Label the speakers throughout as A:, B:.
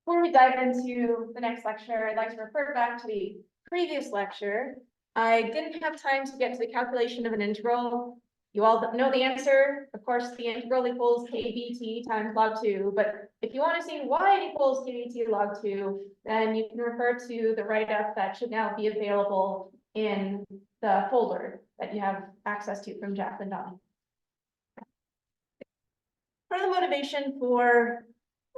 A: Before we dive into the next lecture, I'd like to refer back to the previous lecture. I didn't have time to get to the calculation of an integral. You all know the answer. Of course, the integral equals kbt times log 2. But if you want to see why it equals kbt log 2, then you can refer to the write-up that should now be available in the folder that you have access to from Jack and Don. Part of the motivation for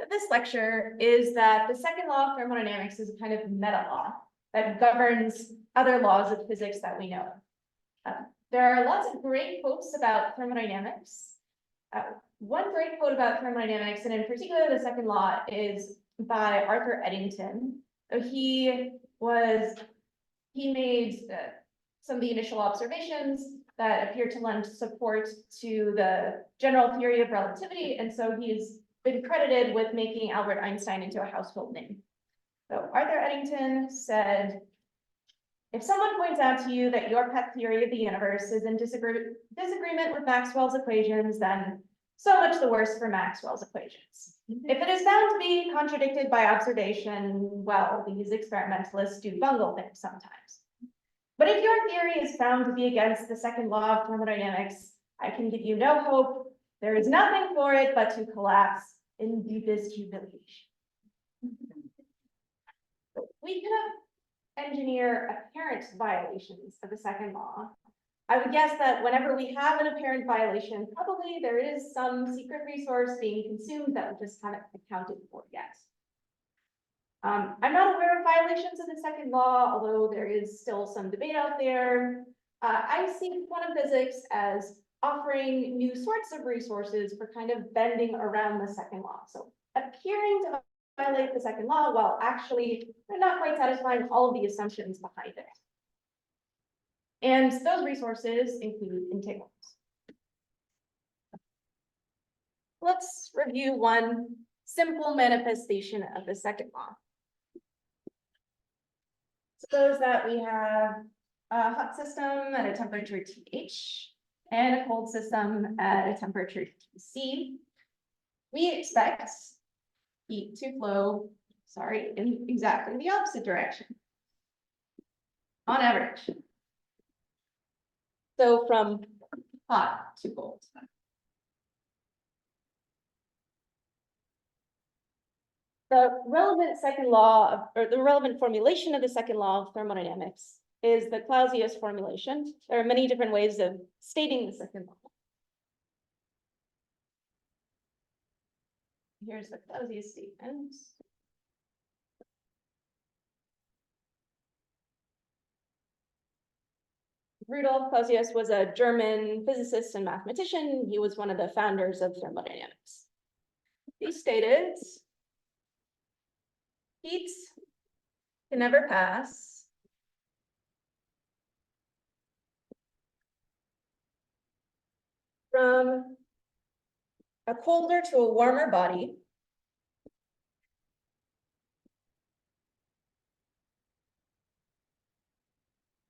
A: this lecture is that the second law of thermodynamics is a kind of meta law that governs other laws of physics that we know. There are lots of great quotes about thermodynamics. One great quote about thermodynamics, and in particular the second law, is by Arthur Eddington. He made some of the initial observations that appear to lend support to the general theory of relativity, and so he's been credited with making Albert Einstein into a household name. So Arthur Eddington said, if someone points out to you that your pet theory of the universe is in disagreement with Maxwell's equations, then so much the worse for Maxwell's equations. If it is found to be contradicted by observation, well, these experimentalists do bungle things sometimes. But if your theory is found to be against the second law of thermodynamics, I can give you no hope. There is nothing for it but to collapse in deepest humiliation. We could engineer apparent violations of the second law. I would guess that whenever we have an apparent violation, probably there is some secret resource being consumed that we just haven't accounted for yet. I'm not aware of violations of the second law, although there is still some debate out there. I see quantum physics as offering new sorts of resources for kind of bending around the second law. So appearing to violate the second law while actually they're not quite satisfying all of the assumptions behind it. And those resources include integrals. Let's review one simple manifestation of the second law. Suppose that we have a hot system at a temperature TH and a cold system at a temperature TC. We expect heat to flow, in exactly the opposite direction, on average. So from hot to cold. The relevant second law, or the relevant formulation of the second law of thermodynamics is the Clausius formulation. There are many different ways of stating the second law. Here's the Clausius statement. Rudolf Clausius was a German physicist and mathematician. He was one of the founders of thermodynamics. He stated, heat can never pass from a colder to a warmer body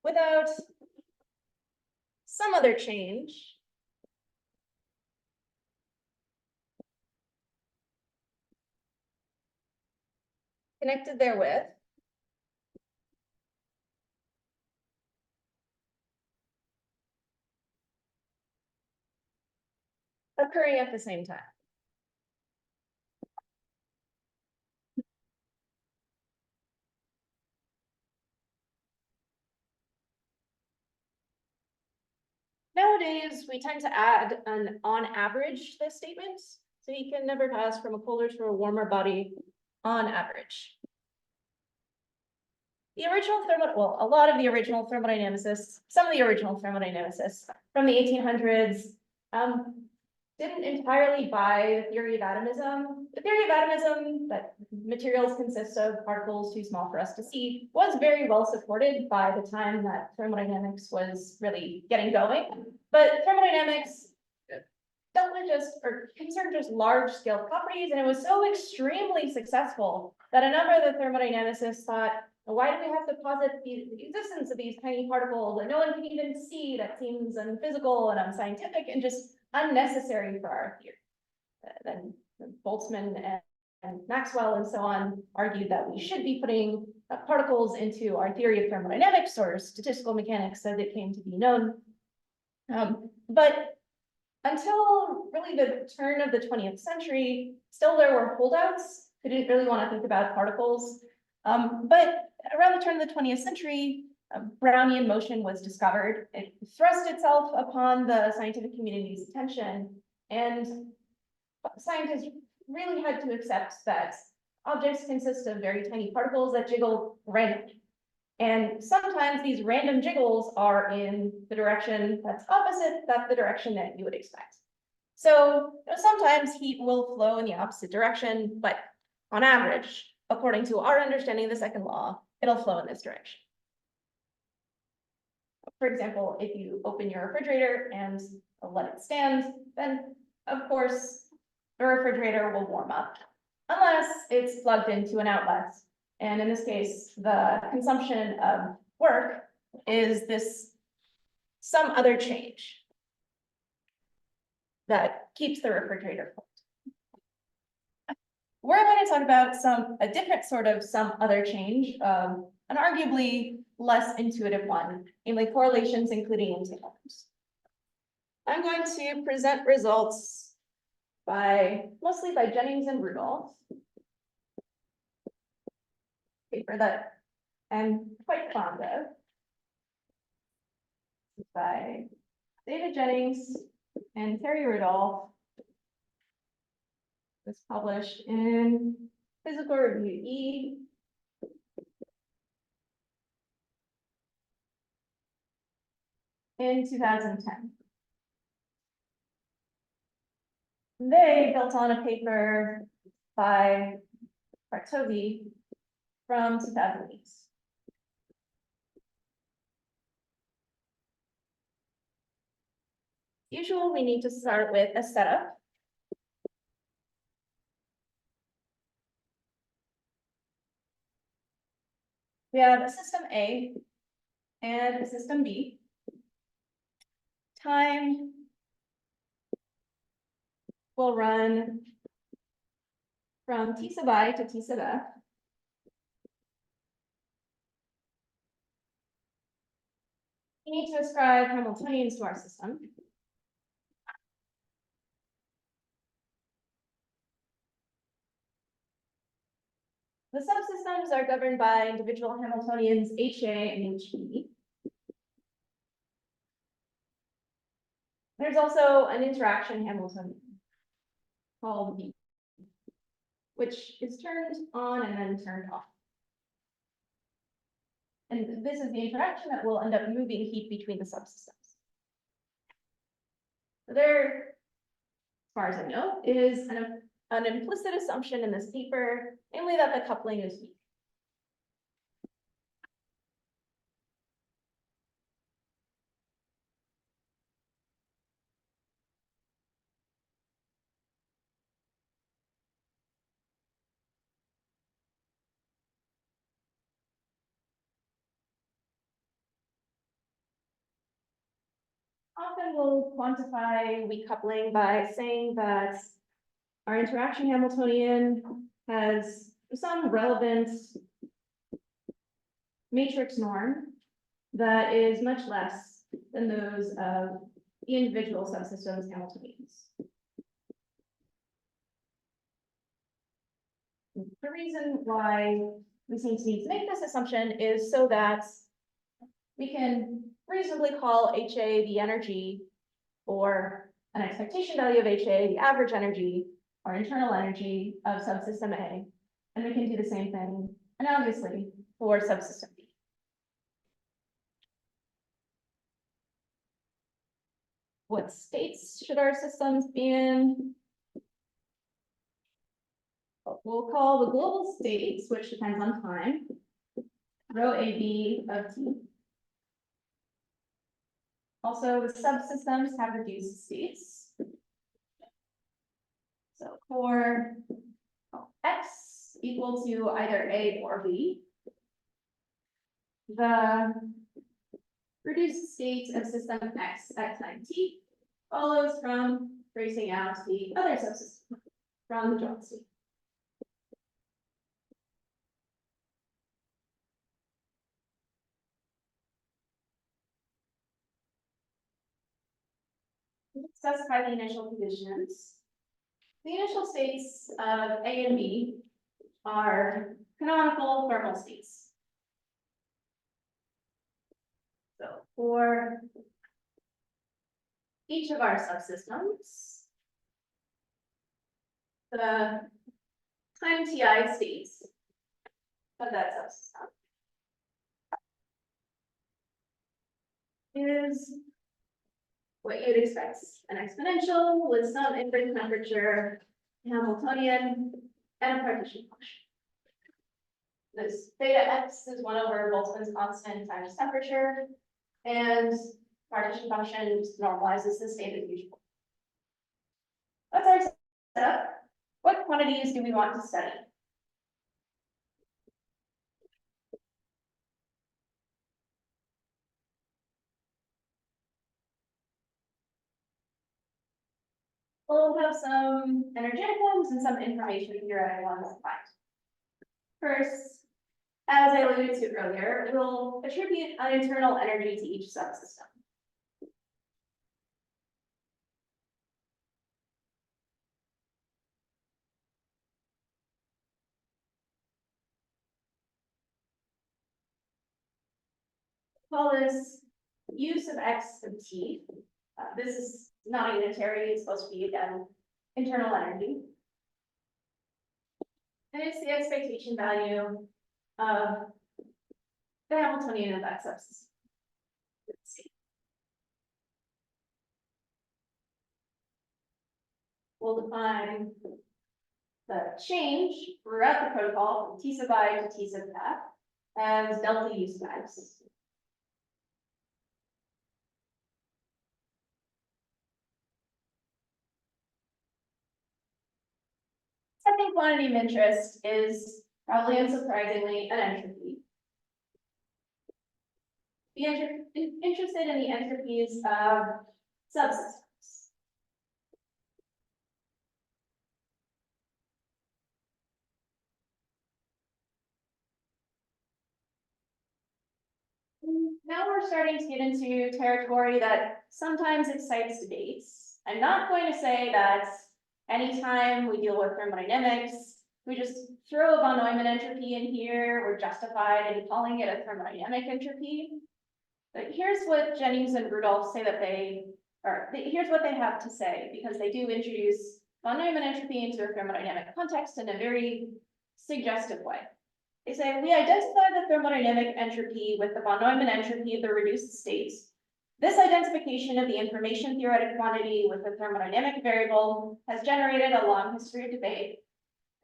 A: without some other change connected therewith occurring at the same time. Nowadays, we tend to add an on average to this statement. So you can never pass from a colder to a warmer body on average. The original a lot of the original thermodynamicists, some of the original thermodynamicists from the 1800s didn't entirely buy the theory of atomism. The theory of atomism, that materials consist of particles too small for us to see, was very well supported by the time that thermodynamics was really getting going. But thermodynamics dealt with concerned just large scale properties, and it was so extremely successful that a number of the thermodynamicists thought, why do we have to posit the existence of these tiny particles that no one can even see? That seems unphysical and unscientific and just unnecessary for our theory. Then Boltzmann Maxwell and so on argued that we should be putting particles into our theory of thermodynamics or statistical mechanics as it came to be known. But until really the turn of the 20th century, still there were holdouts who didn't really want to think about particles. But around the turn of the 20th century, Brownian motion was discovered. It thrust itself upon the scientific community's attention, and scientists really had to accept that objects consist of very tiny particles that jiggle randomly. And sometimes these random jiggles are in the direction that's opposite, that's the direction that you would expect. So sometimes heat will flow in the opposite direction, but on average, according to our understanding of the second law, it'll flow in this direction. For example, if you open your refrigerator and let it stand, then of course, the refrigerator will warm up, unless it's plugged into an outlet. And in this case, the consumption of work is this some other change that keeps the refrigerator cold. We're going to talk about a different sort of some other change, an arguably less intuitive one, namely correlations including entanglements. I'm going to present results mostly by Jennings and Rudolph. Paper that I'm quite fond of. By David Jennings and Terry Rudolph. It was published in Physical Review E. In 2010. They built on a paper by Bartovi from 2008. Usually, we need to start with a setup. We have a system A and a system B. Time will run from T sub I to T sub F. We need to ascribe Hamiltonians to our system. The subsystems are governed by individual Hamiltonians HA and HB. There's also an interaction Hamiltonian called B, which is turned on and then turned off. And this is the interaction that will end up moving heat between the subsystems. There, as far as I know, is an implicit assumption in this paper, namely that the coupling is weak. Often we'll quantify weak coupling by saying that our interaction Hamiltonian has some relevant matrix norm that is much less than those of the individual subsystems Hamiltonians. The reason why we seem to need to make this assumption is so that we can reasonably call HA the energy, or an expectation value of HA, the average energy, or internal energy of subsystem A. And we can do the same thing analogously for subsystem B. What states should our systems be in? We'll call the global states, which depends on time, rho AB of T. Also, the subsystems have reduced states. So for X equal to either A or B, the reduced state of system X at time T follows from tracing out the other subsystem from the joint state. specify the initial conditions. The initial states of A and B are canonical thermal states. So for each of our subsystems, the time TI states of that subsystem is what you'd expect, an exponential with some inverse temperature, Hamiltonian, and a partition function. This beta x is 1 over Boltzmann's constant times temperature, and partition function normalizes the state as usual. That's our setup. What quantities do we want to study? We'll have some energetic ones and some information theoretic ones combined. First, as I alluded to earlier, we'll attribute an internal energy to each subsystem. Call this use of x of t. This is not unitary, it's supposed to be again internal energy. And it's the expectation value of the Hamiltonian of that subsystem. We'll define the change throughout the protocol from T sub I to T sub I as delta U sub x. Second quantity of interest is probably unsurprisingly an entropy. Be interested in the entropies of subsystems. Now we're starting to get into territory that sometimes excites debates. I'm not going to say that anytime we deal with thermodynamics, we just throw a von Neumann entropy in here, we're justified in calling it a thermodynamic entropy. But here's what Jennings and Rudolph say that here's what they have to say, because they do introduce von Neumann entropy into a thermodynamic context in a very suggestive way. They say, we identify the thermodynamic entropy with the von Neumann entropy of the reduced states. This identification of the information theoretic quantity with the thermodynamic variable has generated a long history of debate.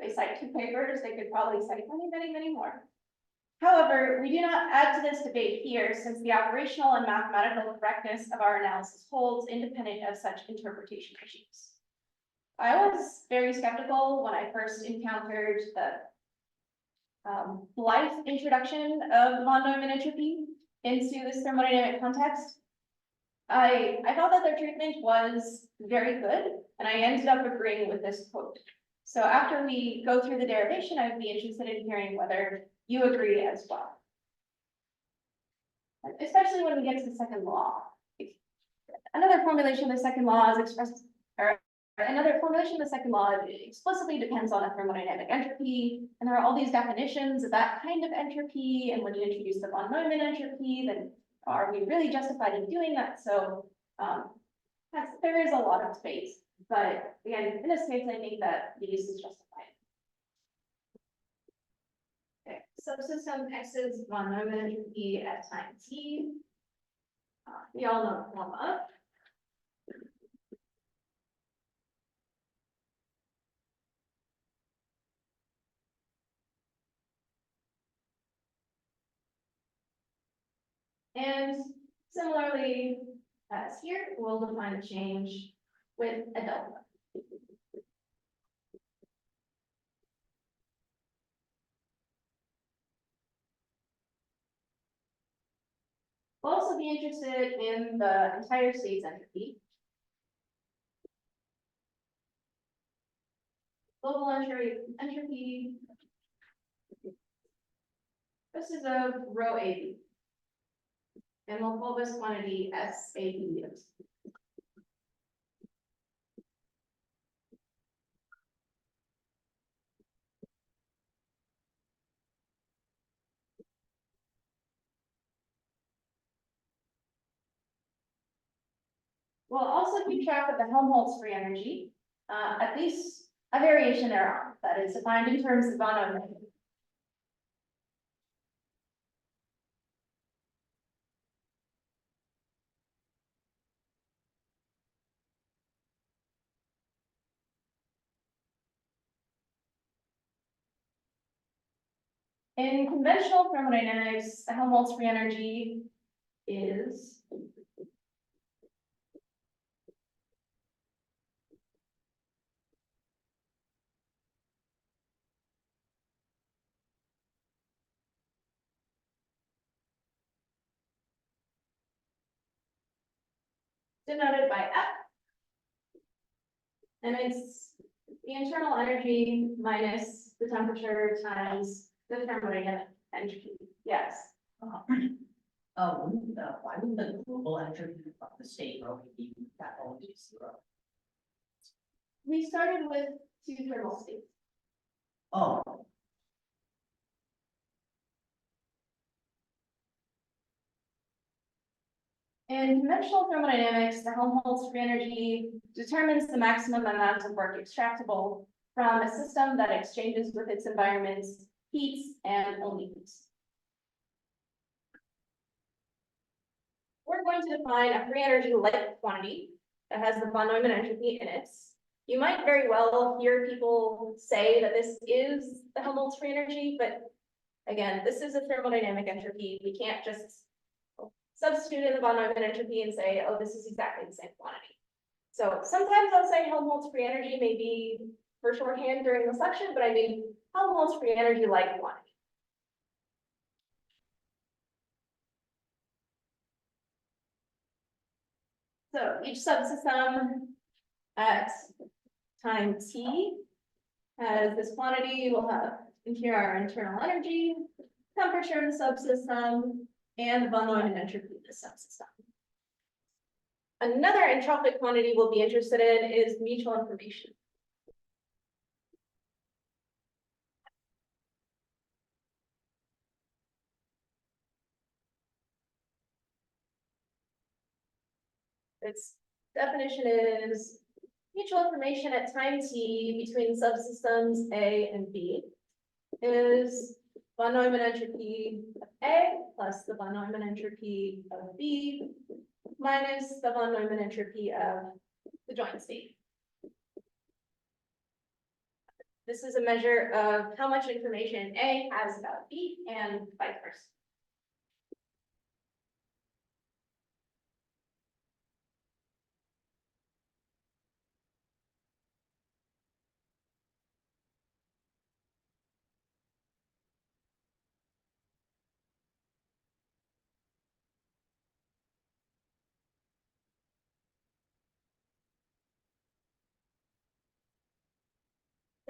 A: They cite 2 papers, they could probably cite many more. However, we do not add to this debate here, since the operational and mathematical correctness of our analysis holds independent of such interpretation issues. I was very skeptical when I first encountered the Blythe introduction of von Neumann entropy into this thermodynamic context. I thought that their treatment was very good, and I ended up agreeing with this quote. So after we go through the derivation, I would be interested in hearing whether you agree as well. Especially when we get to the second law. Another formulation of the second law is expressed, or another formulation of the second law explicitly depends on a thermodynamic entropy, and there are all these definitions of that kind of entropy, and when you introduce the von Neumann entropy, then are we really justified in doing that? So there is a lot of debate, but again, in this case, I think that the use is justified. Okay, subsystem X's von Neumann entropy at time t. We all know the formula. And similarly, as here, we'll define a change with a delta. We'll also be interested in the entire state's entropy. Global entropy. This is a rho AB. And we'll call this quantity SAB. We'll also keep track of the Helmholtz free energy, at least a variation thereon, that is defined in terms of von Neumann. In conventional thermodynamics, the Helmholtz free energy is denoted by F. And it's the internal energy minus the temperature times the thermodynamic entropy. Yes.
B: Why wouldn't the global entropy of the state probably be that only 0?
A: We started with 2 thermal states.
B: Oh,
A: In conventional thermodynamics, the Helmholtz free energy determines the maximum amount of work extractable from a system that exchanges with its environment's heats and only heats. We're going to define a free energy like quantity that has the von Neumann entropy in it. You might very well hear people say that this is the Helmholtz free energy, but again, this is a thermodynamic entropy. We can't just substitute in the von Neumann entropy and say, oh, this is exactly the same quantity. So sometimes I'll say Helmholtz free energy may be for shorthand during this lecture, but I mean Helmholtz free energy like quantity. So each subsystem at time t has this quantity. We'll have in here our internal energy, temperature of the subsystem, and the von Neumann entropy of the subsystem. Another entropic quantity we'll be interested in is mutual information. Its definition is mutual information at time t between subsystems A and B is von Neumann entropy of A plus the von Neumann entropy of B minus the von Neumann entropy of the joint state. This is a measure of how much information A has about B and vice versa.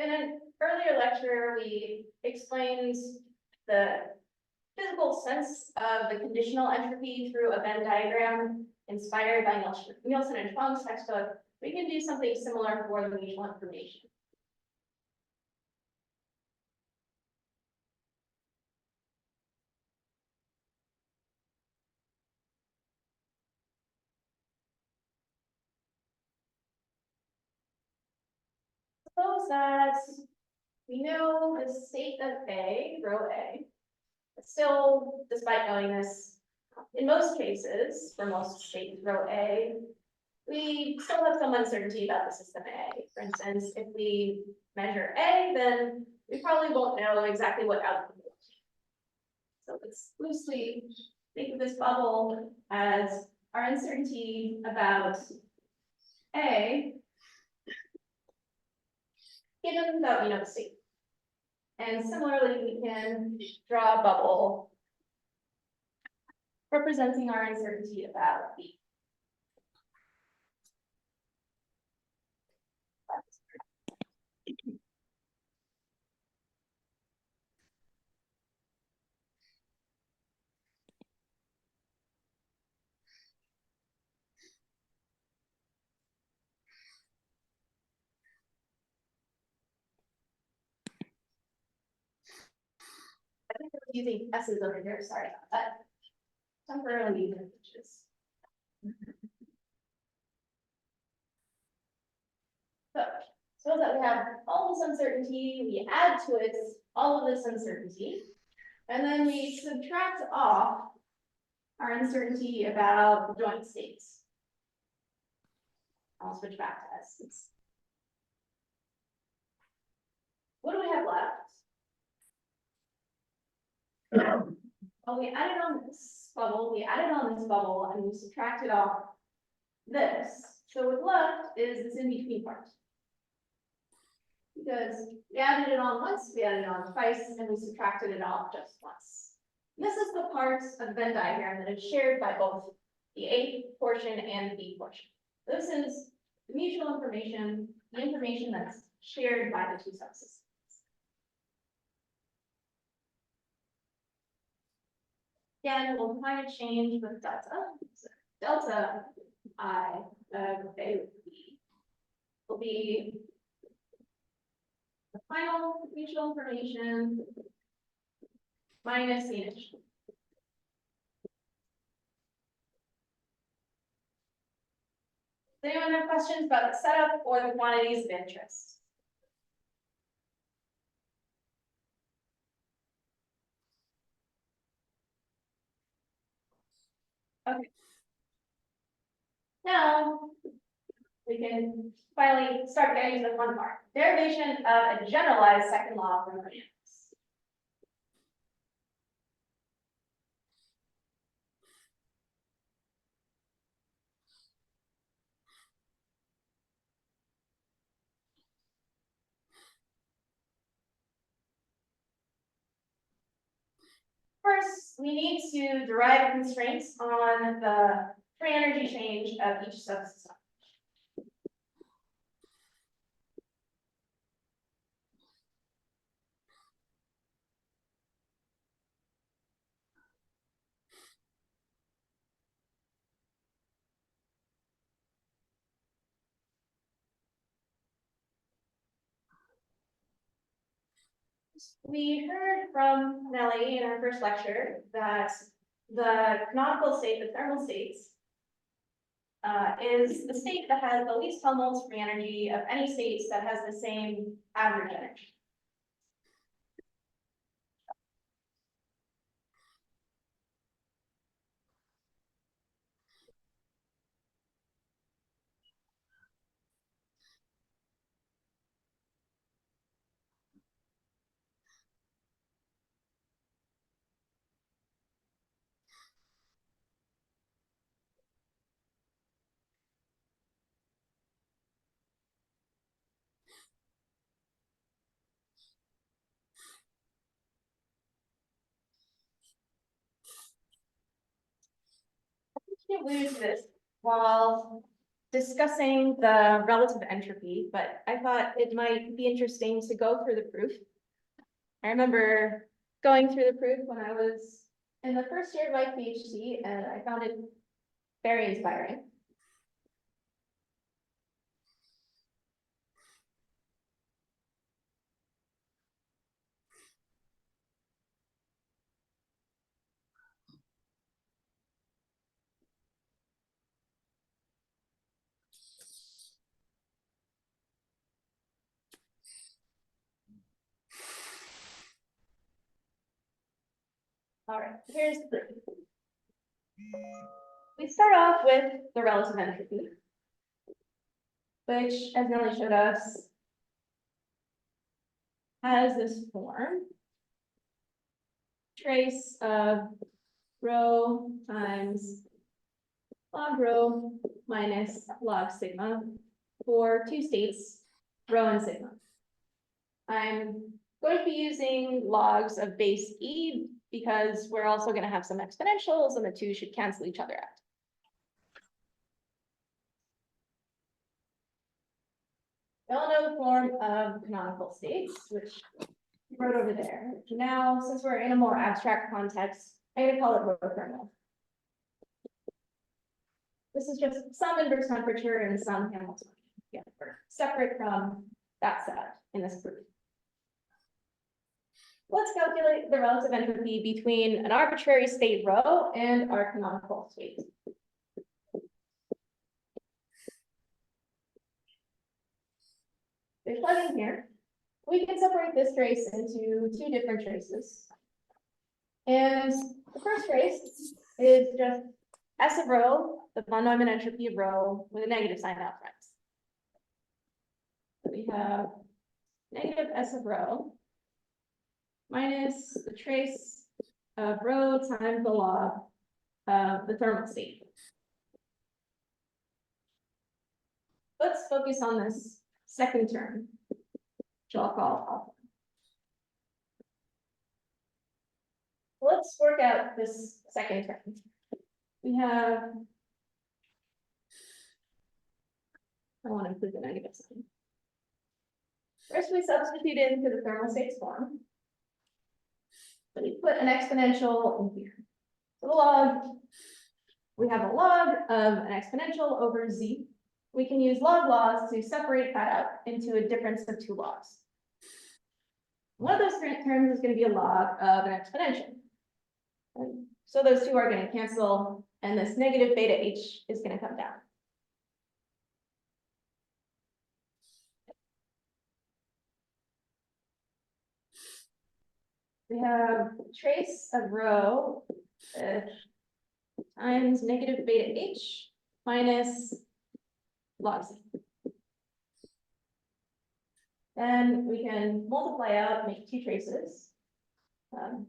A: In an earlier lecture, we explained the physical sense of the conditional entropy through a Venn diagram inspired by Nielsen and Schwang's textbook. We can do something similar for the mutual information. Suppose that we know the state of A, row A. Still, despite knowing this, in most cases, for most states, row A, we still have some uncertainty about the system A. For instance, if we measure A, then we probably won't know exactly what outcome will be. So let's loosely think of this bubble as our uncertainty about A, given that we know the state. And similarly, we can draw a bubble representing our uncertainty about B. I think we're using S's over here, sorry about that. Temporarily using pitches. So, suppose that we have all this uncertainty, we add to it all of this uncertainty, and then we subtract off our uncertainty about the joint states. I'll switch back to essence. What do we have left? Well, we added on this bubble, and we subtracted off this. So what's left is this in-between part. Because we added it on once, we added it on twice, and we subtracted it off just once. This is the part of the Venn diagram that is shared by both the A portion and the B portion. This is the mutual information, the information that's shared by the two subsystems. Again, we'll kind of change with delta. So delta I of A with B will be the final mutual information minus the initial. Does anyone have questions about the setup or the quantities of interest? Okay. Now, we can finally start getting to the fun part. Derivation of a generalized second law of thermodynamics. First, we need to derive constraints on the free energy change of each subsystem. We heard from Nellie in our first lecture that the canonical state, the thermal states, is the state that has the least Helmholtz free energy of any states that has the same average energy. I alluded to this while discussing the relative entropy, but I thought it might be interesting to go through the proof. I remember going through the proof when I was in the first year of my PhD, and I found it very inspiring. All right, here's the proof. We start off with the relative entropy, which, as Nellie showed us, has this form. Trace of rho times log rho minus log sigma for two states, rho and sigma. I'm going to be using logs of base e because we're also going to have some exponentials and the two should cancel each other out. We all know the form of canonical states, which we wrote over there. Now, since we're in a more abstract context, I'm going to call it rho thermal. This is just some inverse temperature and some Hamiltonian. Yeah, we're separate from that setup in this proof. Let's calculate the relative entropy between an arbitrary state rho and our canonical state. they plug in here. We can separate this trace into two different traces. And the first trace is just S of rho, the von Neumann entropy of rho with a negative sign out front. So we have negative S of rho minus the trace of rho times the log of the thermal state. Let's focus on this second term, which I'll call alpha. Let's work out this second term. We have, I want to include the negative sign. First, we substitute into the thermal states form. So we put an exponential in here. So the log, we have a log of an exponential over z. We can use log laws to separate that out into a difference of two logs. One of those terms is going to be a log of an exponential. And so those two are going to cancel, and this negative beta h is going to come down. We have trace of rho times negative beta h minus log z. Then we can multiply out, make two traces.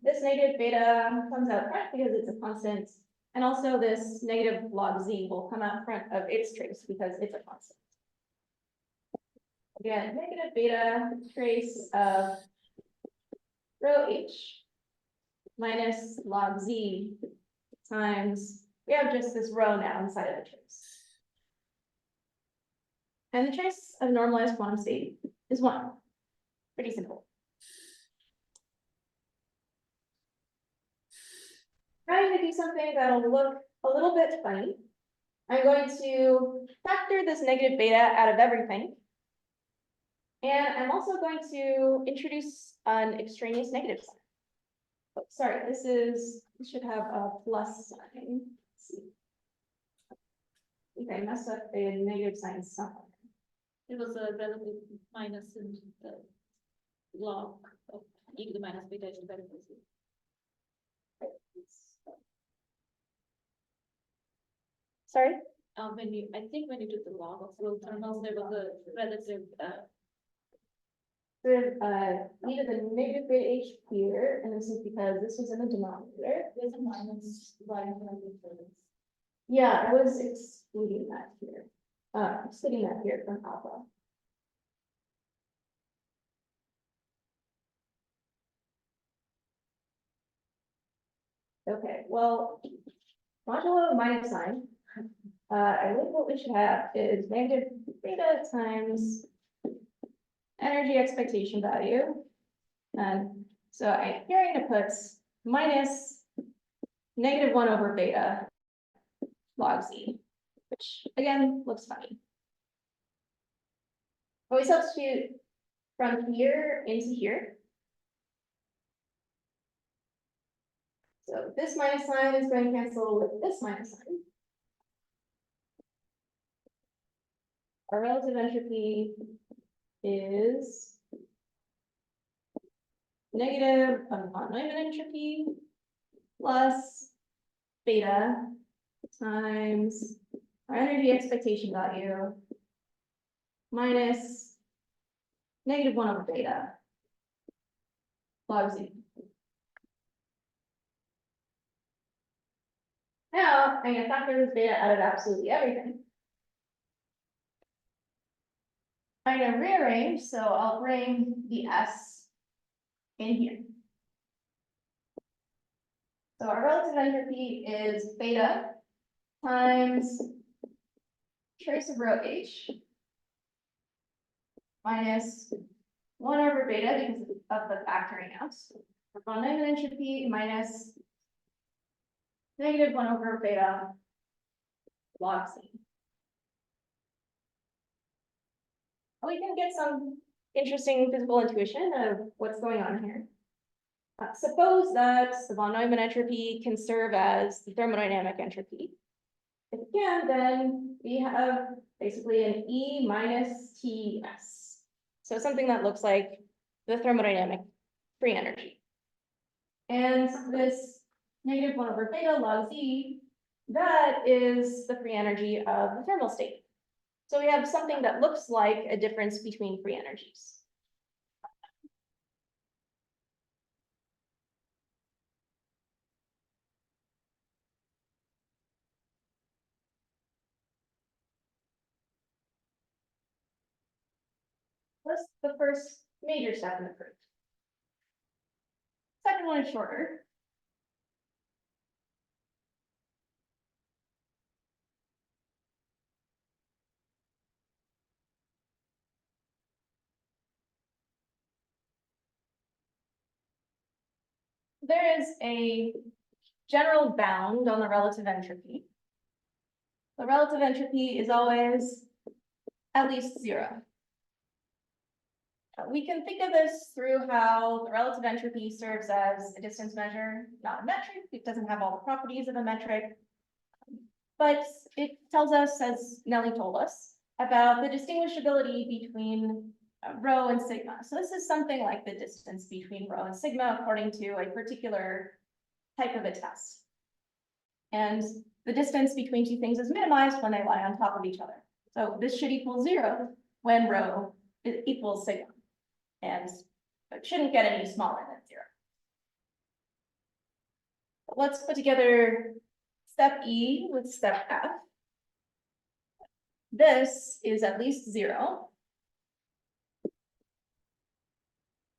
A: This negative beta comes out front because it's a constant, and also this negative log z will come out front of its trace because it's a constant. Again, negative beta trace of rho h minus log z times, we have just this rho now inside of the trace. And the trace of normalized quantum state is 1. Pretty simple. Trying to do something that'll look a little bit funny. I'm going to factor this negative beta out of everything. And I'm also going to introduce an extraneous negative sign. Oh, sorry, this should have a plus sign. Let's see. I think I messed up a negative sign somewhere.
C: It was a relative minus in the log of e to the minus beta to the better place.
A: Sorry?
C: I think when you did the log of flow thermals, there was a relative,
A: Needed the negative beta h here, and this is because this was in the denominator.
C: there's a minus line from the difference.
A: Yeah, I was excluding that here. Excluding that here from alpha. Okay, well, modulo minus sign. I think what we should have is negative beta times energy expectation value. And so here I'm going to put minus negative 1 over beta log z, which again looks funny. But we substitute from here into here. So this minus sign is going to cancel with this minus sign. Our relative entropy is negative of von Neumann entropy plus beta times our energy expectation value minus negative 1 over beta log z. Now I'm going to factor this beta out of absolutely everything. I'm going to rearrange, so I'll bring the S in here. So our relative entropy is beta times trace of rho h minus 1 over beta because of the factoring out. Von Neumann entropy minus negative 1 over beta log c. We can get some interesting physical intuition of what's going on here. Suppose that the von Neumann entropy can serve as the thermodynamic entropy. If it can, then we have basically an E minus TS So something that looks like the thermodynamic free energy. And this -1/beta log Z, that is the free energy of the thermal state. So we have something that looks like a difference between free energies. That's the first major step in the proof. Second one is shorter. There is a general bound on the relative entropy. The relative entropy is always at least 0. We can think of this through how the relative entropy serves as a distance measure, not a metric. It doesn't have all the properties of a metric. But it tells us, as Nellie told us, about the distinguishability between rho and sigma. So this is something like the distance between rho and sigma according to a particular type of a test. And the distance between two things is minimized when they lie on top of each other. So this should equal 0 when rho equals sigma. And it shouldn't get any smaller than 0. Let's put together step E with step F. This is at least 0.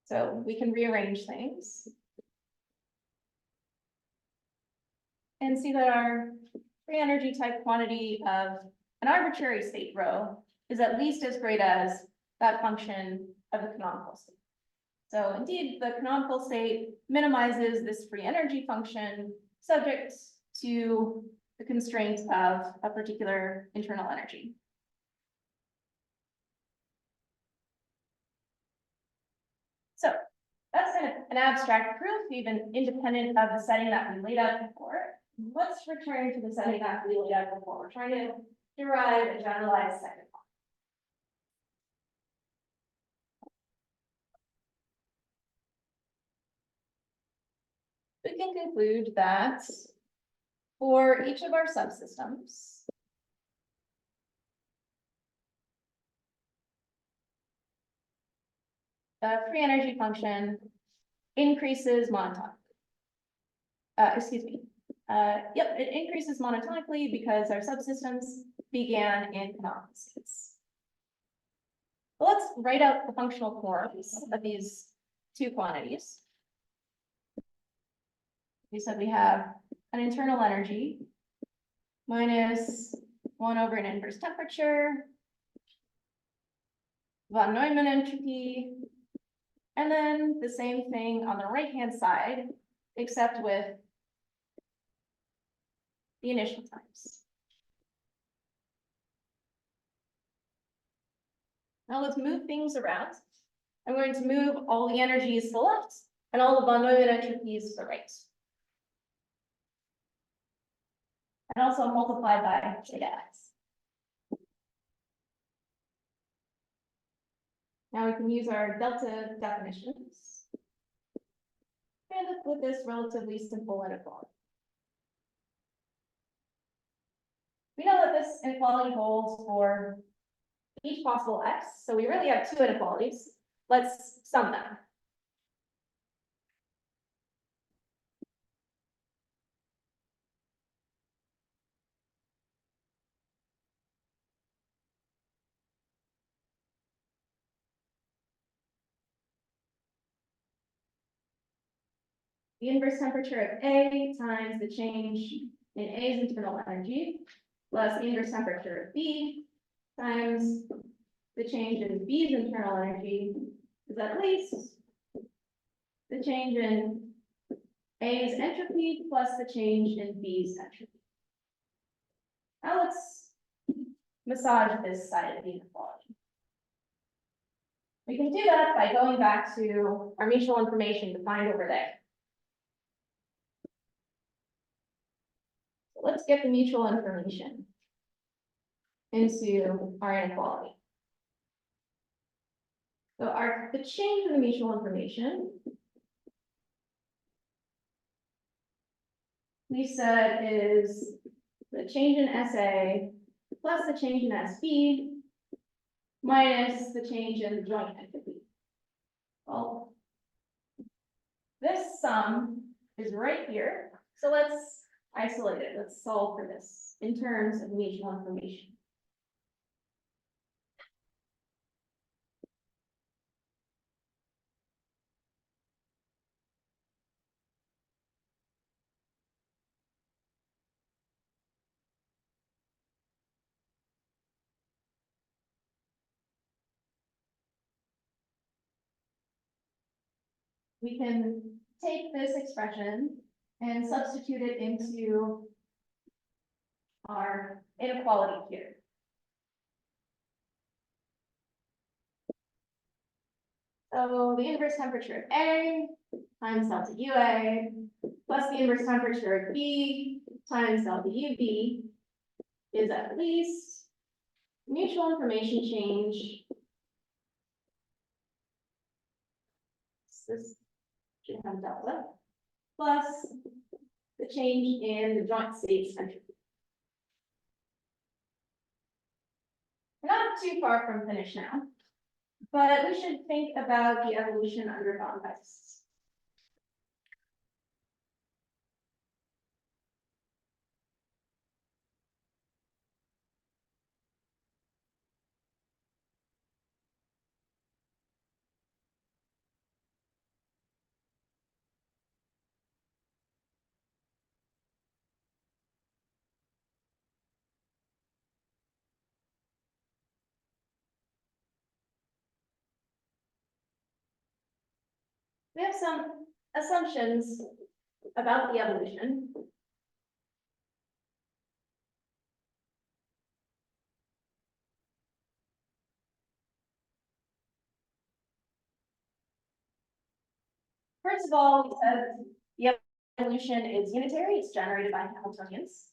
A: So we can rearrange things. And see that our free energy type quantity of an arbitrary state rho is at least as great as that function of the canonical state. So indeed, the canonical state minimizes this free energy function subject to the constraint of a particular internal energy. So that's an abstract proof, even independent of the setting that we laid out before. Let's return to the setting that we laid out before. We're trying to derive a generalized second law. We can conclude that for each of our subsystems, the free energy function increases monotonically. Yep, it increases monotonically because our subsystems began in canonical states. Well, let's write out the functional forms of these two quantities. We said we have an internal energy minus 1 over an inverse temperature, von Neumann entropy, and then the same thing on the right-hand side, except with the initial times. Now let's move things around. I'm going to move all the energies to the left and all the von Neumann entropies to the right. And also multiply by zeta x. Now we can use our delta definitions. And with this relatively simple inequality. We know that this inequality holds for each possible x, so we really have two inequalities. Let's sum them. The inverse temperature of A times the change in A's internal energy plus the inverse temperature of B times the change in B's internal energy is at least the change in A's entropy plus the change in B's entropy. Now let's massage this side of the inequality. We can do that by going back to our mutual information defined over there. So let's get the mutual information into our inequality. So the change in the mutual information. We said is the change in SA plus the change in SB minus the change in the joint entity. Well, this sum is right here, so let's isolate it, let's solve for this in terms of mutual information. We can take this expression and substitute it into our inequality here. So the inverse temperature of A times delta UA plus the inverse temperature of B times delta UB is at least mutual information change. This should have delta plus the change in the joint states entropy. We're not too far from finish now, but we should think about the evolution undergone by systems. We have some assumptions about the evolution. First of all, we said the evolution is unitary, it's generated by Hamiltonians.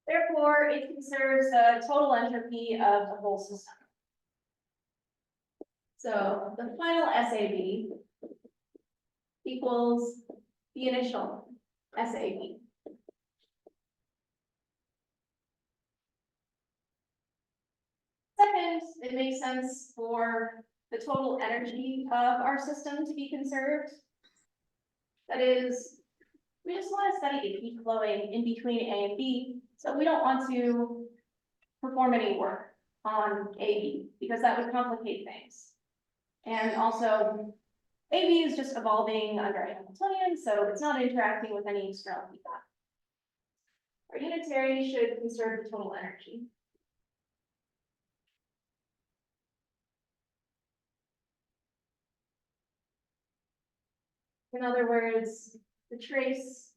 A: Therefore, it conserves the total entropy of the whole system. So the final SAB equals the initial SAB. Second, it makes sense for the total energy of our system to be conserved. That is, we just want to study the heat flowing in between A and B, so we don't want to perform any work on AB because that would complicate things. And also, AB is just evolving under Hamiltonian, so it's not interacting with any external feedback. Our unitary should conserve the total energy. In other words, the trace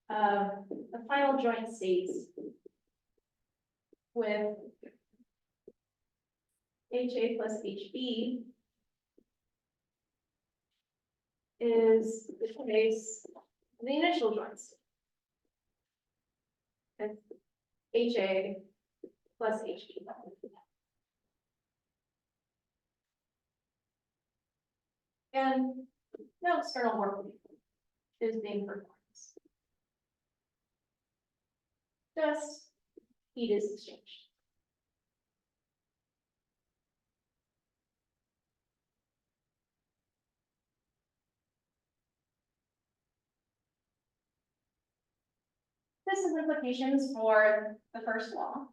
A: of the final joint states with HA plus HB is the trace of the initial joint state. And HA plus HB. And no external work is being performed. Just heat is exchanged. This has implications for the first law.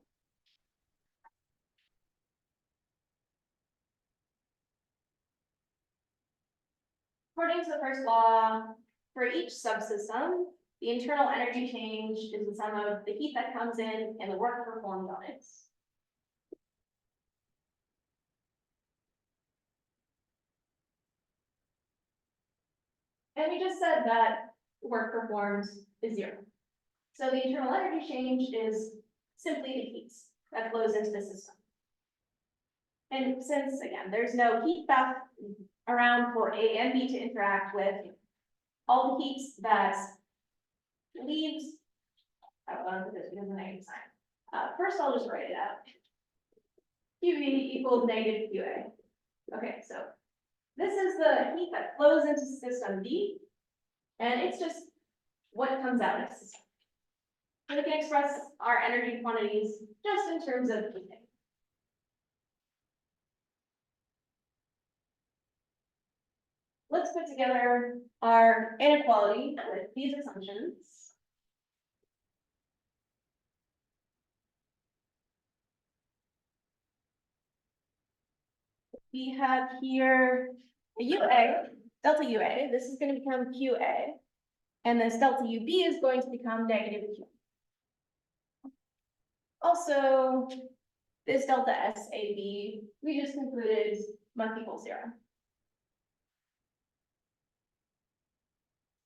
A: According to the first law, for each subsystem, the internal energy change is the sum of the heat that comes in and the work performed on it. And we just said that work performed is zero. So the internal energy change is simply the heat that flows into the system. And since, again, there's no heat back around for A and B to interact with, all the heat that leaves, I don't want to put this because of the negative sign. First, I'll just write it out. QV equals negative QA. Okay, so this is the heat that flows into system B, and it's just what comes out of system. And we can express our energy quantities just in terms of heating. Let's put together our inequality with these assumptions. We have here a UA, delta UA, this is going to become QA. And this delta UB is going to become negative Q. Also, this delta SAB, we just concluded must equal 0.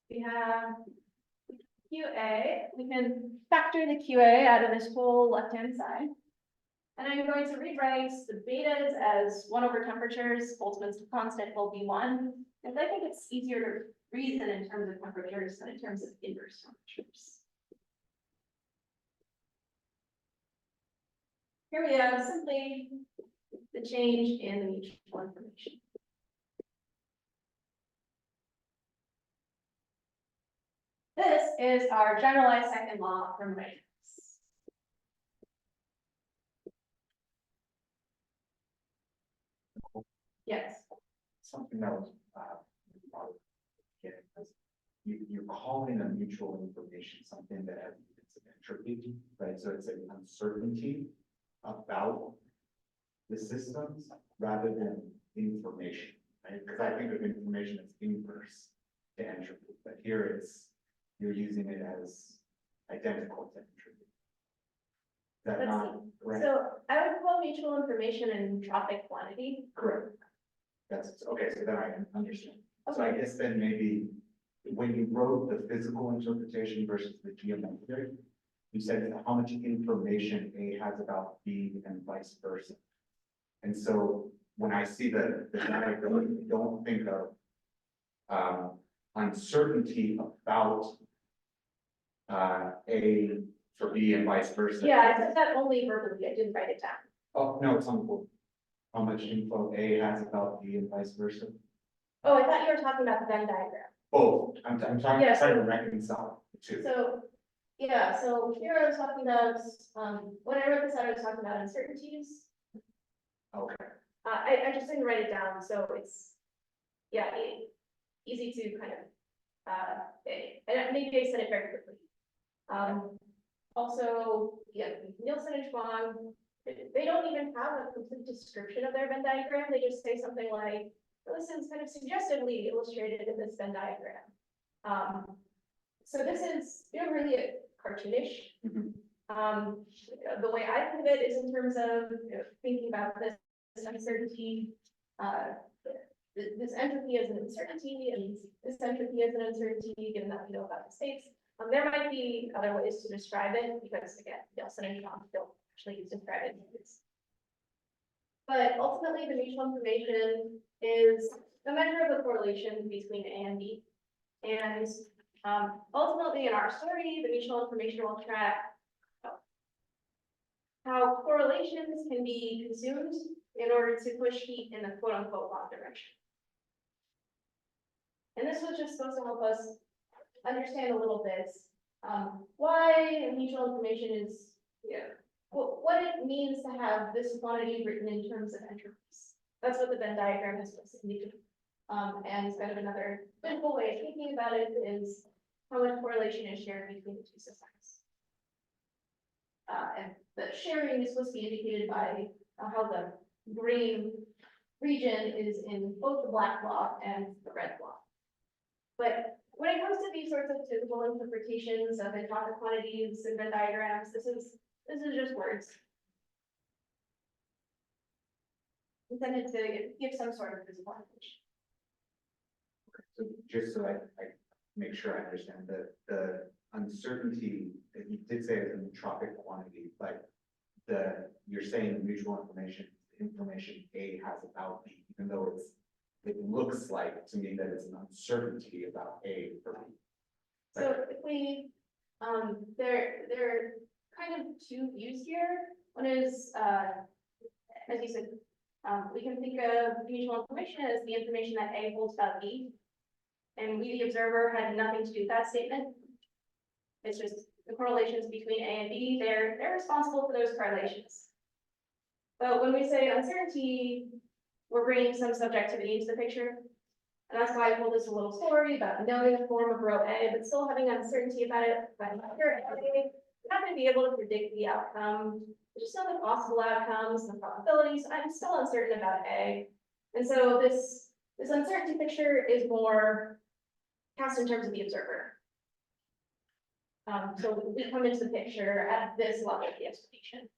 A: We have QA, we can factor the QA out of this whole left-hand side. And I'm going to rewrite the betas as 1 over temperatures, Boltzmann's constant will be 1. And I think it's easier to reason in terms of temperatures than in terms of inverse temperatures. Here we have simply the change in the mutual information. This is our generalized second law from Reynolds. Yes.
D: Something that was, you're calling a mutual information something that has it's an entropy, right? So it's an uncertainty about the systems rather than information, right? Because I think of information as inverse to entropy, but here you're using it as identical to entropy. Is that
A: Let's
D: not correct?
A: So I would call mutual information an entropic quantity.
D: Correct. That's, okay, so then I understand. So I guess then maybe when you wrote the physical interpretation versus the geometric, you said how much information A has about B and vice versa. And so when I see the diagram, I don't think of uncertainty about A for B and vice versa.
A: Yeah, I said that only verbally, I didn't write it down.
D: Oh, no, it's on the board. How much info A has about B and vice versa?
A: Oh, I thought you were talking about the Venn diagram.
D: Oh, I'm trying
A: Yeah,
D: trying to
A: so-
D: reconcile the two.
A: So, yeah, so here I was talking about, when I wrote this out, I was talking about uncertainties.
D: Okay,
A: I just didn't write it down, so it's, yeah, easy to kind of, and maybe I said it very quickly. Also, yeah, Nielsen and Schwang, they don't even have a complete description of their Venn diagram. They just say something like, well, this is kind of suggestively illustrated in this Venn diagram. So this is, really a cartoonish.
D: Mhm.
A: The way I think of it is in terms of thinking about this uncertainty, this entropy as an uncertainty, and this entropy as an uncertainty, given that we know about the states. There might be other ways to describe it, because again, Nielsen and Schwang don't actually describe it. But ultimately, the mutual information is a measure of the correlation between A and B. And ultimately, in our story, the mutual information will track how correlations can be consumed in order to push heat in the quote unquote wrong direction. And this was just supposed to help us understand a little bit why mutual information is, what it means to have this quantity written in terms of entropies. That's what the Venn diagram is supposed to indicate. And kind of another simple way of thinking about it is how much correlation is shared between the two systems. And the sharing is supposed to be indicated by how the green region is in both the black block and the red block. But when it comes to these sorts of physical interpretations of entropic quantities and Venn diagrams, this is just words. Intended to give some sort of physical information.
D: so just so I make sure I understand the uncertainty that you did say is an entropic quantity, but you're saying mutual information A has about B, even though it looks like to me that it's an uncertainty about A for B.
A: So if we, there kind of two views here. One is, as you said, we can think of mutual information as the information that A holds about B. And we, the observer, had nothing to do with that statement. It's just the correlations between A and B, they're responsible for those correlations. But when we say uncertainty, we're bringing some subjectivity into the picture. And that's why I told this a little story about knowing the form of row A, but still having uncertainty about it. But here, we're not going to be able to predict the outcome. There's still the possible outcomes and probabilities. I'm still uncertain about A. And so this uncertainty picture is more cast in terms of the observer. So we come into the picture at this level of the explanation.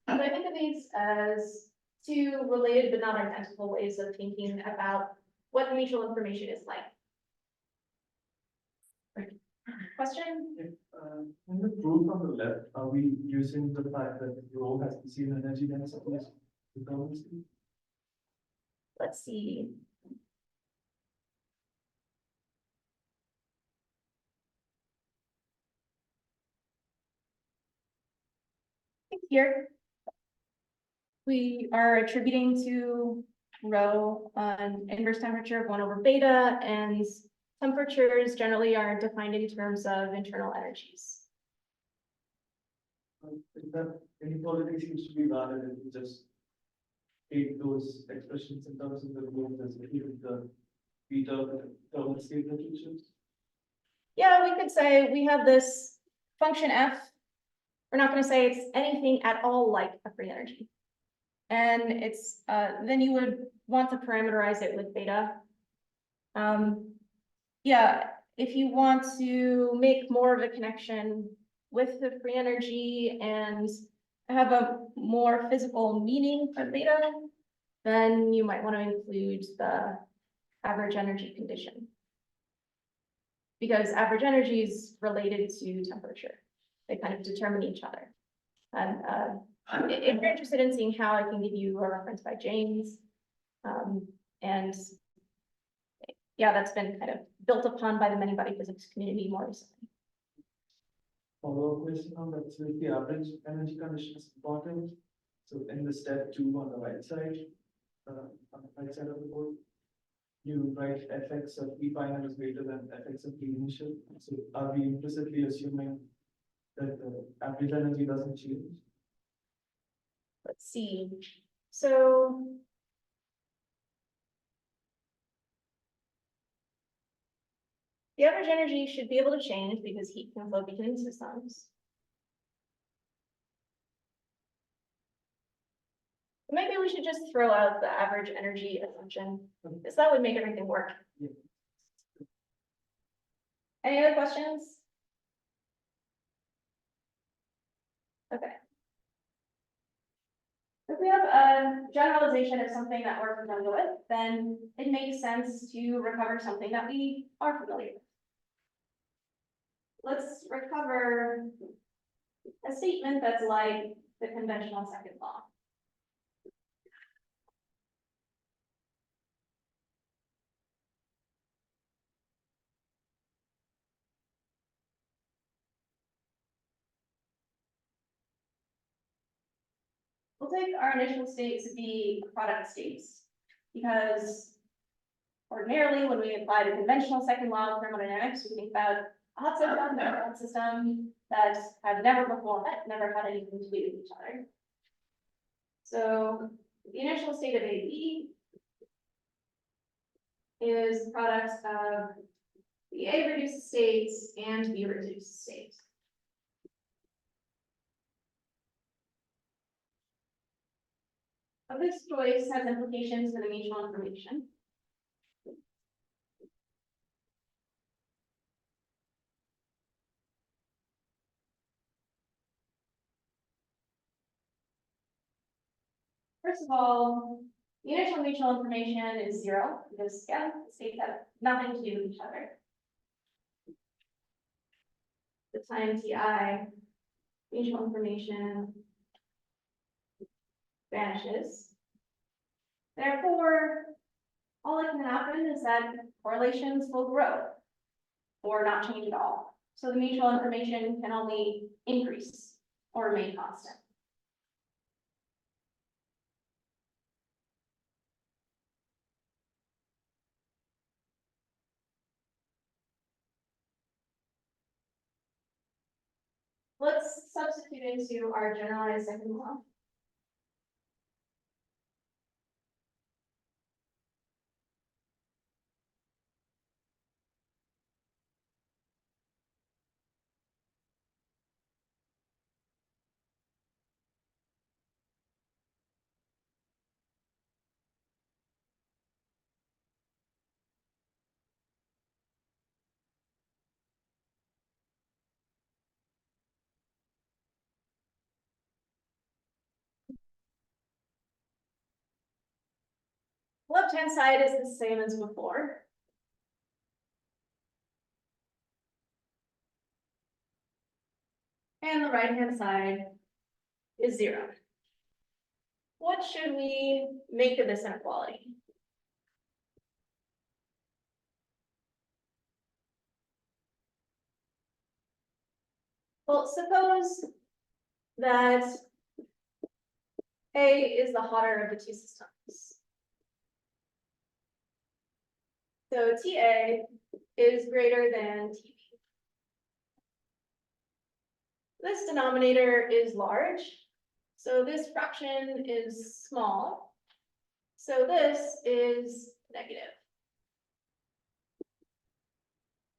A: So I think of these as two related but not identical ways of thinking about what the mutual information is like. Question?
E: In the proof on the left, are we using the fact that rho has the same energy density as the currency?
A: Let's see. Here, we are attributing to rho an inverse temperature of 1 over beta, and temperatures generally are defined in terms of internal energies.
E: That inequality seems to be valid if you just take those expressions in terms of the rho as the beta thermal state temperatures.
A: Yeah, we could say we have this function f. We're not going to say it's anything at all like a free energy. And it's, then you would want to parameterize it with beta. Yeah, if you want to make more of a connection with the free energy and have a more physical meaning for beta, then you might want to include the average energy condition. Because average energy is related to temperature. They kind of determine each other. And if you're interested in seeing how, I can give you a reference by James. And yeah, that's been kind of built upon by the many body physics community more recently.
E: Follow-up question on that. So if the average energy condition is important, so in the step 2 on the right side, of the board, you write fx of p final is greater than fx of p initial. So are we implicitly assuming that the average energy doesn't change?
A: Let's see. So the average energy should be able to change because heat can flow between systems. Maybe we should just throw out the average energy assumption, because that would make everything work.
E: Yeah.
A: Any other questions? Okay. If we have a generalization of something that we're familiar with, then it makes sense to recover something that we are familiar with. Let's recover a statement that's like the conventional second law. We'll take our initial state to be product states, because ordinarily when we apply the conventional second law of thermodynamics, we think about a hot system and a cold system that have never before met, never had anything to do with each other. So the initial state of AB is the product of the A reduced states and B reduced states. This choice has implications for the mutual information. First of all, the initial mutual information is 0, because again, the states have nothing to do with each other. The time Ti, mutual information vanishes. Therefore, all that can happen is that correlations will grow or not change at all. So the mutual information can only increase or remain constant. Let's substitute into our generalized second law. Left-hand side is the same as before. And the right-hand side is 0. What should we make of this inequality? Well, suppose that A is the hotter of the two systems. So TA is greater than TB. This denominator is large, so this fraction is small. So this is negative.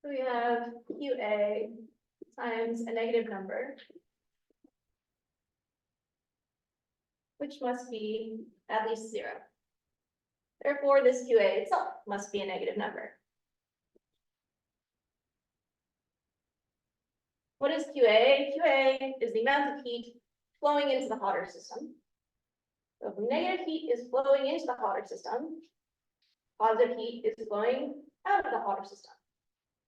A: So we have QA times a negative number, which must be at least 0. Therefore, this QA itself must be a negative number. What is QA? QA is the amount of heat flowing into the hotter system. So if negative heat is flowing into the hotter system, positive heat is flowing out of the hotter system.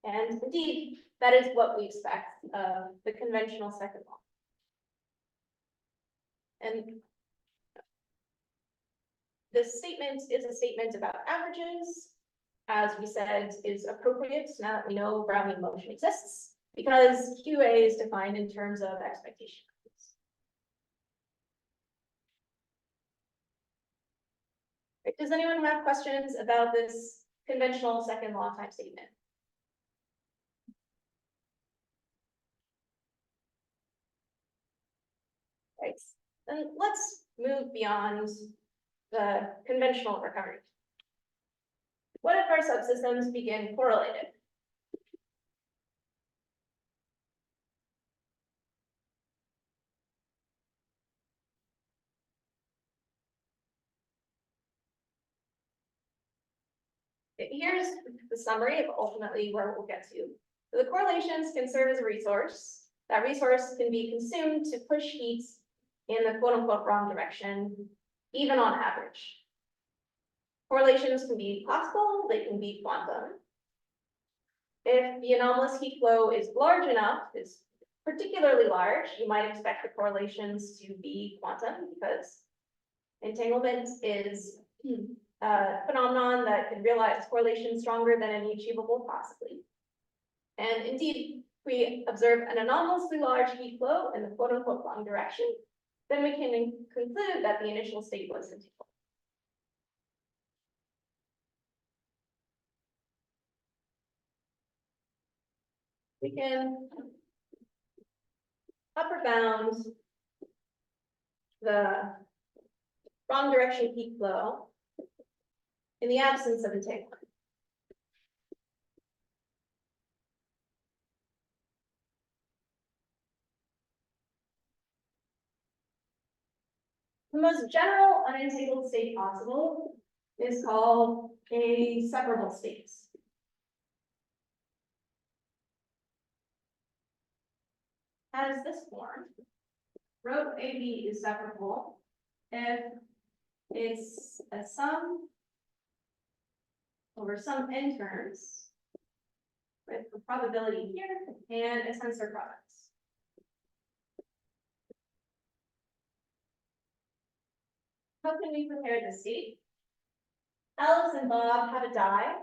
A: And indeed, that is what we expect of the conventional second law. And this statement is a statement about averages, as we said, is appropriate now that we know Brownian motion exists, because QA is defined in terms of expectation. Right, does anyone have questions about this conventional second law type statement? Right, then let's move beyond the conventional recovery. What if our subsystems begin correlated? Here's the summary of ultimately where we'll get to. So the correlations can serve as a resource. That resource can be consumed to push heat in the quote unquote wrong direction, even on average. Correlations can be classical, they can be quantum. If the anomalous heat flow is large enough, is particularly large, you might expect the correlations to be quantum because entanglement is a phenomenon that can realize correlation stronger than any achievable possibly. And indeed, we observe an anomalously large heat flow in the quote unquote wrong direction, then we can conclude that the initial state was entangled. We can upper bound the wrong direction heat flow in the absence of entanglement. The most general unentangled state possible is called a separable state. Has this form. Rho AB is separable if it's a sum over some n terms with the probability here and a tensor product. How can we prepare this state? Alice and Bob have a die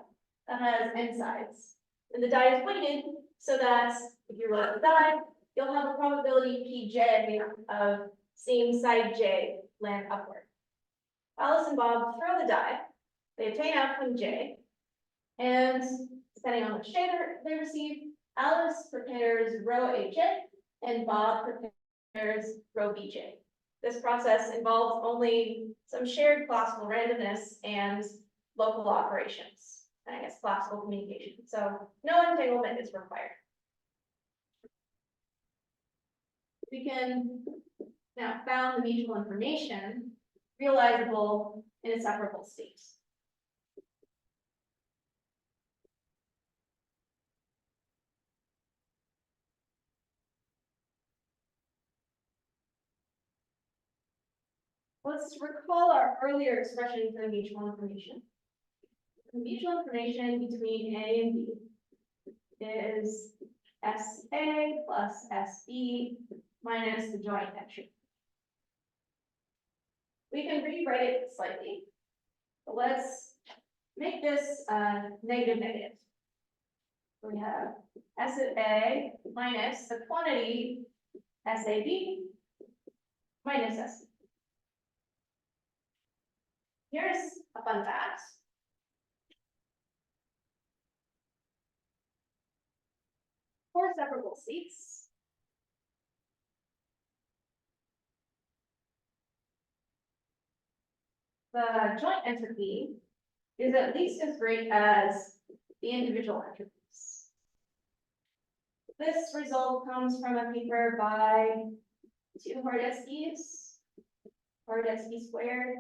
A: that has n sides, and the die is weighted so that if you roll the die, you'll have a probability Pj of seeing side J land upward. Alice and Bob throw the die, they obtain outcome J, and depending on which data they receive, Alice prepares row AJ and Bob prepares row BJ. This process involves only some shared classical randomness and local operations, and I guess classical communication. So no entanglement is required. We can now bound the mutual information realizable in a separable state. Let's recall our earlier expression for the mutual information. The mutual information between A and B is SA plus SB minus the joint entry. We can rewrite it slightly, but let's make this negative negative. We have S of A minus the quantity SAB minus SB. Here's a fun fact. For separable states, the joint entropy is at least as great as the individual entropies. This result comes from a paper by two Hardesky's, Hardesky squared,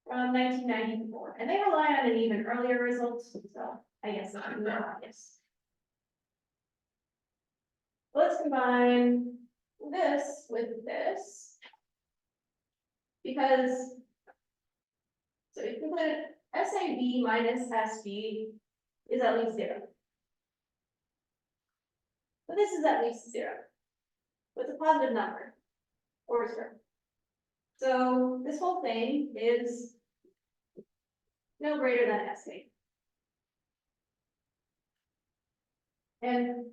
A: from 1994, and they rely on an even earlier result, so I guess it's more obvious. Let's combine this with this, because so we conclude SAB minus SB is at least 0. But this is at least 0. It's a positive number, or 0. So this whole thing is no greater than SA. And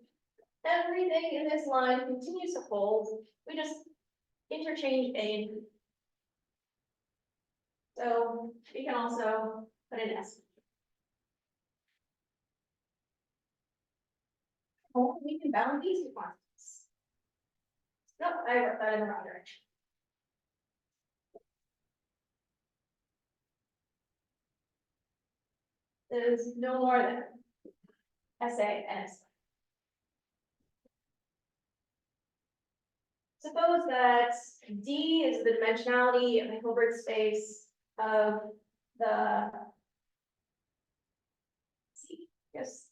A: everything in this line continues to hold. We just interchange A and B. So we can also put an S. Oh, we can bound these two quantities. Nope, I wrote that in the wrong direction. There's no more than SA and S. Suppose that D is the dimensionality of the Hilbert space of the C, yes.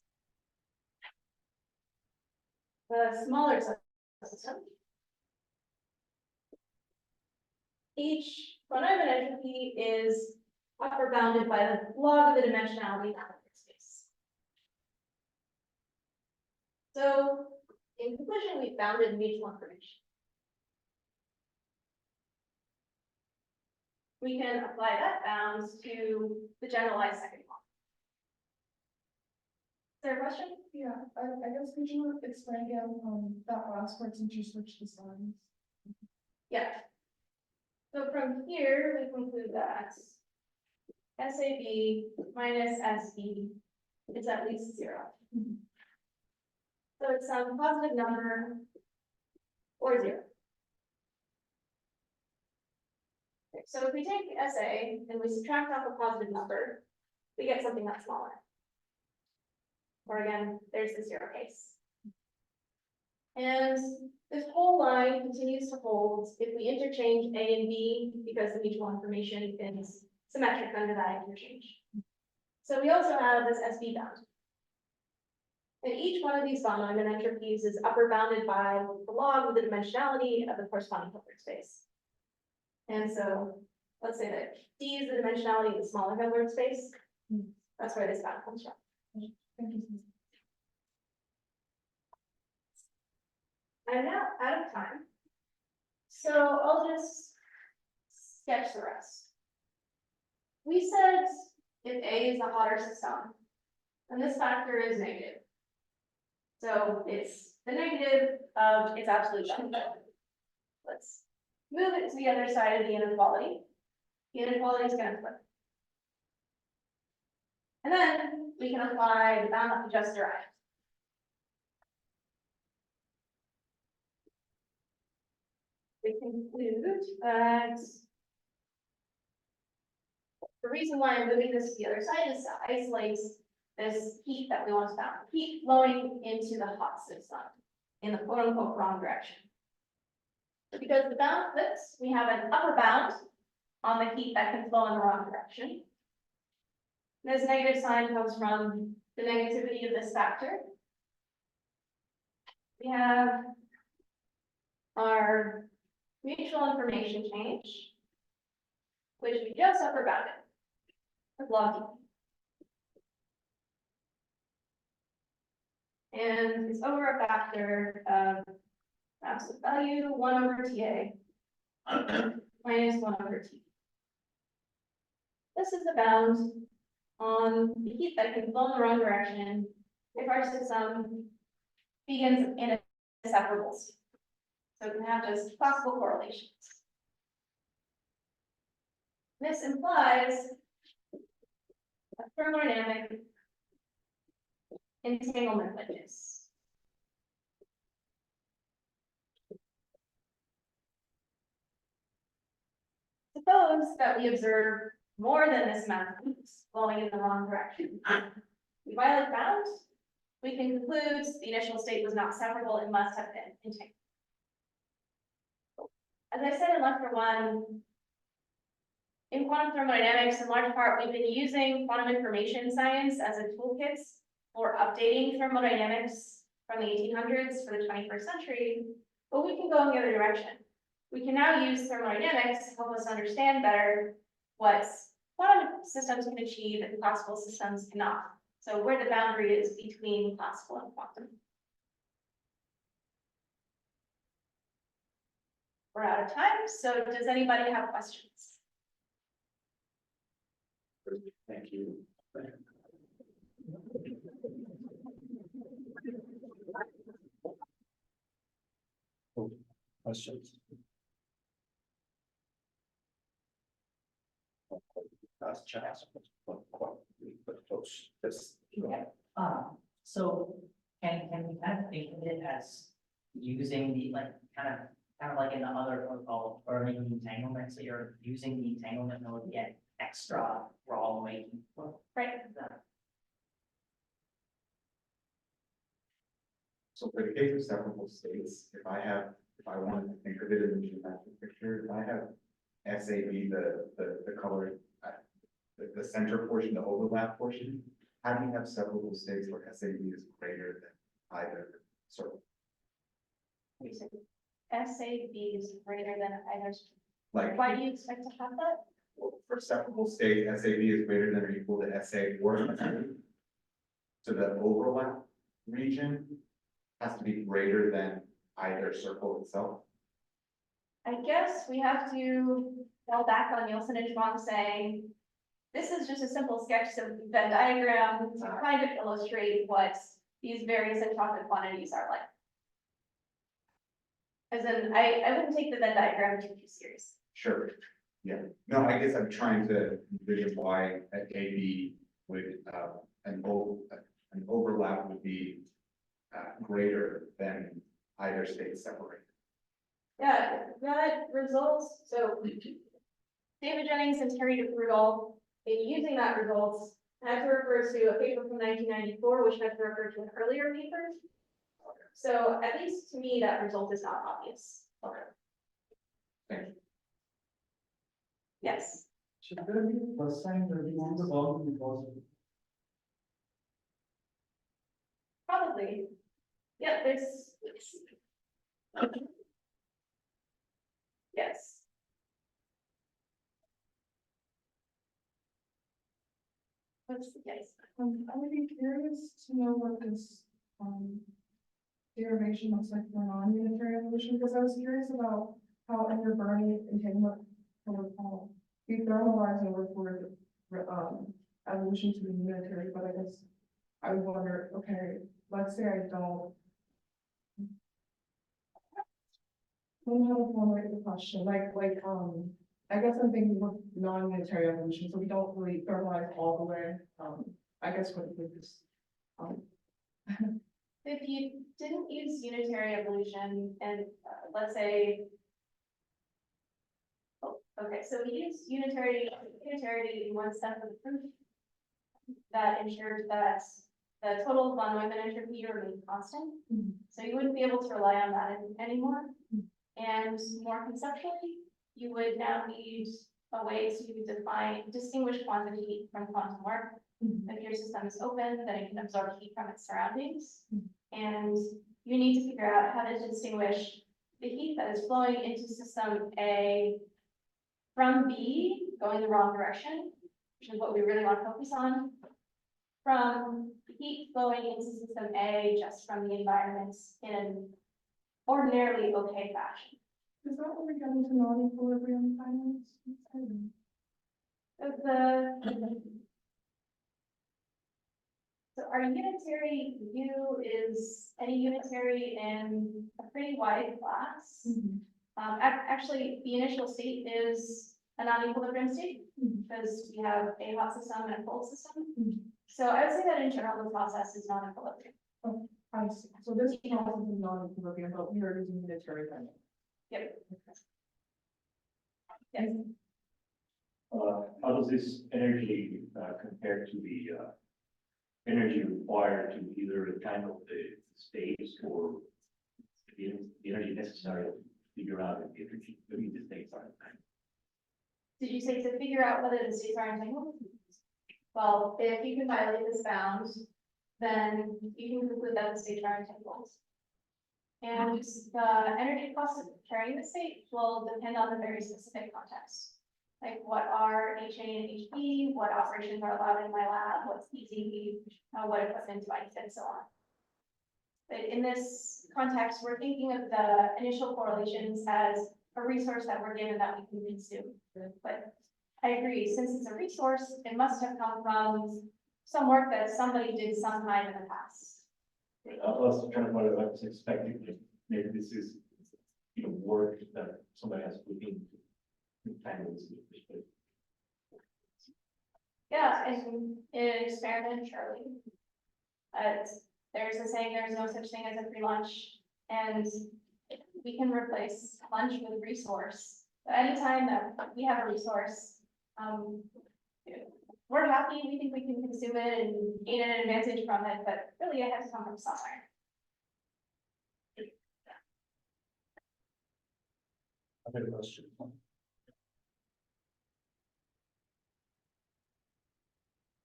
A: The smaller subsystem. Each von Neumann entropy is upper bounded by the log of the dimensionality of the Hilbert space. So in conclusion, we've bounded mutual information. We can apply that bounds to the generalized second law. Is there a question?
F: Yeah, I guess could you explain again, that last part since you switched the signs?
A: Yeah. So from here, we conclude that SAB minus SB is at least 0. So it's some positive number or 0. Okay, so if we take SA and we subtract off a positive number, we get something that's smaller. Or again, there's the 0 case. And this whole line continues to hold if we interchange A and B because the mutual information is symmetric under that interchange. So we also have this SB bound. And each one of these von Neumann entropies is upper bounded by the log of the dimensionality of the corresponding Hilbert space. And so let's say that D is the dimensionality of the smaller Hilbert space. That's where this bound comes from.
F: Thank you.
A: I'm now out of time. So I'll just sketch the rest. We said if A is a hotter system, then this factor is negative. So it's the negative of its absolute benefit. Let's move it to the other side of the inequality. The inequality is gonna flip. And then we can apply the bound that we just derived. We conclude that the reason why I'm moving this to the other side is to isolate this heat that we want to bound, heat flowing into the hot system in the quote unquote wrong direction. Because the bound flips, we have an upper bound on the heat that can flow in the wrong direction. This negative sign comes from the negativity of this factor. We have our mutual information change, which we just upper bounded with log d. And it's over a factor of absolute value 1 over TA minus 1 over T. This is the bound on the heat that can flow in the wrong direction if our system begins in a separable state. So it can have just classical correlations. This implies a thermodynamic entanglement witness. Suppose that we observe more than this amount of heat flowing in the wrong direction. We violate bound, we can conclude the initial state was not separable, it must have been entangled. As I said in lecture 1, in quantum thermodynamics, in large part, we've been using quantum information science as a toolkit for updating thermodynamics from the 1800s for the 21st century, but we can go in the other direction. We can now use thermodynamics to help us understand better what quantum systems can achieve and classical systems cannot. So where the boundary is between classical and quantum. We're out of time, so does anybody have questions?
D: Thank you. Questions?
B: So can we kind of think of it as using the, like, kind of like in the other protocol, burning entanglement, so you're using the entanglement node to get extra raw weight.
A: Right.
D: So for the case of separable states, if I wanted to think of it in the geometric picture, if I have SAB, the color, the center portion, the overlap portion, how do you have separable states where SAB is greater than either circle?
A: SAB is greater than either.
D: Like,
A: Why do you expect to have that?
D: for separable states, SAB is greater than or equal to SA or SAB. So the overlap region has to be greater than either circle itself.
A: I guess we have to fall back on Nielsen and Schwann saying, this is just a simple sketch of the Venn diagram to kind of illustrate what these various entropic quantities are like. As in, I wouldn't take the Venn diagram too serious.
D: Sure, yeah, no, I guess I'm trying to envision why an AB would, an overlap would be greater than either state separated.
A: Yeah, that results, so David Jennings and Terry DeBrudel, in using that results, had to refer to a paper from 1994, which had to refer to an earlier paper. So at least to me, that result is not obvious.
D: Okay. Thank you.
A: Yes,
E: Should there be the first time that we want the bound to be positive?
A: probably. Yeah, there's. Yes. What's the case?
F: I would be curious to know what this, derivation looks like for non-unitary evolution, because I was curious about how under Bernie entanglement, we normalize over for, evolution to be unitary, but I guess I would wonder, okay, let's say I don't don't know how to formulate the question, I guess I'm thinking of non-unitary evolution, so we don't really thermalize all the way, I guess what it is.
A: If you didn't use unitary evolution and let's say. Oh, okay, so we use unitarity in one step of the proof. That ensures that the total von Neumann entropy remains constant. So you wouldn't be able to rely on that anymore. And more conceptually, you would now need a way to distinguish quantum heat from quantum work. If your system is open, then it can absorb heat from its surroundings. And you need to figure out how to distinguish the heat that is flowing into system A from B, going the wrong direction, which is what we really want to focus on, from heat flowing into system A just from the environment in an ordinarily okay fashion.
F: Is that what we get into non-equilibrium finance?
A: So our unitary view is any unitary in a pretty wide class. Actually, the initial state is a non-equilibrium state because we have a hot system and a cold system. So I would say that in general, the process is non-equilibrium.
F: I see, so this process is non-equilibrium, but we are using unitary finance.
A: Yep.
G: How does this energy compare to the energy required to either kind of the states or the energy necessary to figure out if the energy, the states are entangled?
A: Did you say to figure out whether the states are entangled? Well, if you can violate this bound, then you can conclude that the states are entangled. And the energy cost of carrying the state will depend on the very specific context. Like what are HA and HB, what operations are allowed in my lab, what's easy, what equipment do I need, and so on. But in this context, we're thinking of the initial correlations as a resource that we're given that we can consume. But I agree, since it's a resource, it must have come from some work that somebody did sometime in the past.
G: I was trying to wonder what I was expecting, like, maybe this is, work that somebody has put into entanglements in the first place.
A: Yeah, and in an experiment, surely. There's a saying, there's no such thing as a free lunch, and we can replace lunch with resource. But anytime that we have a resource, we're happy, we think we can consume it and gain an advantage from it, but really it has to come from somewhere.
G: Other question.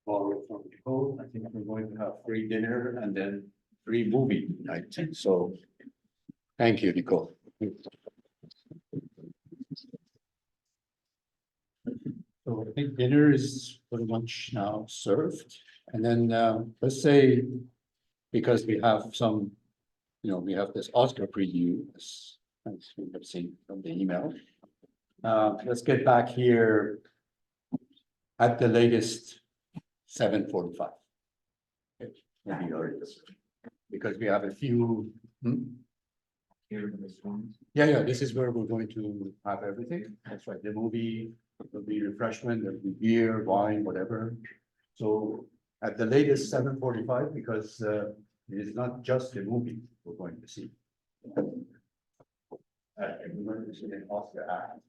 H: Borrow from Nicole. I think we're going to have free dinner and then free movie night. So thank you, Nicole. So I think dinner is pretty much now served. And then let's say, because we have some, we have this Oscar preview, as we have seen from the email. Let's get back here at the latest 7:45. Maybe earlier, because we have a few.
D: Here in this one.
H: Yeah, this is where we're going to have everything. That's right, the movie, there'll be refreshment, there'll be beer, wine, whatever. So at the latest 7:45, because it is not just a movie we're going to see. We're going to see an Oscar act.